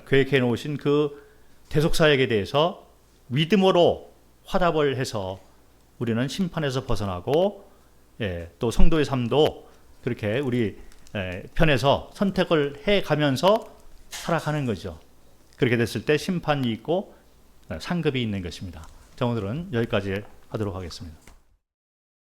계획해 놓으신 그 대속사역에 대해서 믿음으로 화답을 해서 우리는 심판에서 벗어나고 또 성도의 삶도 그렇게 우리 편에서 선택을 해가면서 살아가는 거죠. 그렇게 됐을 때 심판이 있고 상급이 있는 것입니다. 자, 오늘은 여기까지 하도록 하겠습니다.